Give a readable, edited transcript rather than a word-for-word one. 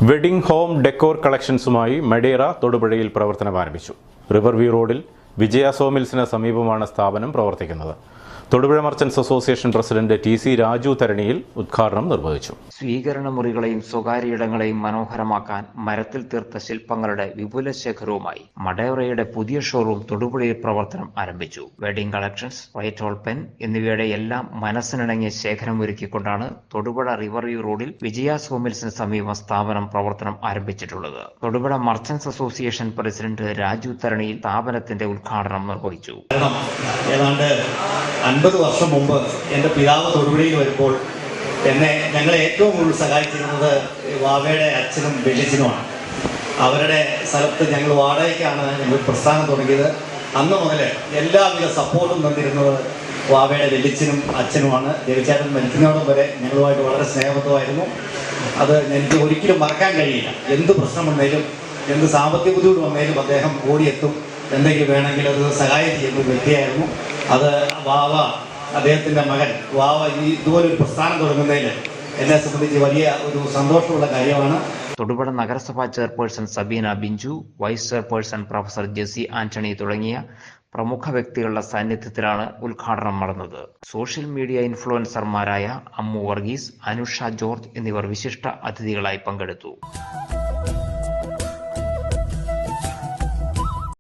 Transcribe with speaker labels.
Speaker 1: Wedding home decor കളക്ഷൻസുമായി മഡേറ തൊടുപുഴയിൽ പ്രവർത്തനം ആരംഭിച്ചു. റിവർ വ്യൂ റോഡിൽ വിജയ സോമിൽസിന് സമീപമാണ് സ്ഥാപനം പ്രവർത്തിക്കുന്നത്. Thodupuzha merchants association president TC. Raju തരണിയിൽ ഉദ്ഘാടനം നിർവഹിച്ചു.
Speaker 2: സ്വീകരണ മുറികളെയും സ്വകാര്യ ഇടങ്ങളെയും മനോഹരമാക്കാൻ മരത്തിൽ തീർത്ത ശില്പങ്ങളുടെ വിപുല ശേഖരവുമായി മഡേറയുടെ പുതിയ ഷോറൂം തൊടുപുഴയിൽ പ്രവർത്തനം ആരംഭിച്ചു. Wedding collections, white all pen എന്നിവയുടെ എല്ലാം മനസ്സിനിണങ്ങിയ ശേഖരം ഒരുക്കിക്കൊണ്ടാണ് തൊടുപുഴ റിവർ വ്യൂ റോഡിൽ വിജയ സോമിൽസിന് സമീപം സ്ഥാപനം പ്രവർത്തനം ആരംഭിച്ചിട്ടുള്ളത്. Thodupuzha merchants association president Raju തരണിയിൽ സ്ഥാപനത്തിന്റെ ഉദ്ഘാടനം നിർവഹിച്ചു.
Speaker 3: 50 വർഷം മുമ്പ് എൻ്റെ പിതാവ് തൊടുപുഴയിൽ വരുമ്പോൾ ഞങ്ങളെ ഏറ്റവും കൂടുതൽ സഹായിച്ചിരുന്നത് വാവയുടെ അച്ഛനും വെല്ലിച്ചനുമാണ്. അവരുടെ സ്ഥലത്ത് ഞങ്ങൾ വാടകയ്ക്കാണ് ഞങ്ങൾ പ്രസ്ഥാനം തുടങ്ങിയത്. അന്ന് മുതൽ എല്ലാവിധ സപ്പോർട്ടും തന്നിരുന്നത് വാവയുടെ വെല്ലിച്ചനും അച്ഛനുമാണ്. രവിചേട്ടൻ മരിക്കുന്നതോടും വരെ ഞങ്ങളുമായിട്ട് വളരെ സ്നേഹബദ്ധമായിരുന്നു. അത് എനിക്ക് ഒരിക്കലും മറക്കാൻ കഴിയില്ല. എന്ത് പ്രശ്നം വന്നേലും, എന്ത് സാമ്പത്തിക ബുദ്ധിമുട്ട് വന്നേലും അദ്ദേഹം ഓടിയെത്തും. എന്തെങ്കിലും വേണമെങ്കിൽ അത് സഹായം ചെയ്യുന്ന വ്യക്തിയായിരുന്നു. അത് വാവ, അദ്ദേഹത്തിൻ്റെ മകൻ വാവ ഇതുപോലൊരു പ്രസ്ഥാനം തുടങ്ങുന്നതിൽ എന്നെ സംബന്ധിച്ച് വലിയ ഒരു സന്തോഷമുള്ള കാര്യമാണ്.
Speaker 2: തൊടുപുഴ നഗരസഭാ chairperson Sabeena Binju, vice chairperson professor Jessy Antony തുടങ്ങിയ പ്രമുഖ വ്യക്തികളുടെ സാന്നിധ്യത്തിലാണ് ഉദ്ഘാടനം നടന്നത്. സോഷ്യൽ മീഡിയ ഇൻഫ്ലുവൻസർമാരായ അമ്മു വർഗീസ്, അനുഷ ജോർജ് എന്നിവർ വിശിഷ്ട അതിഥികളായി പങ്കെടുത്തു.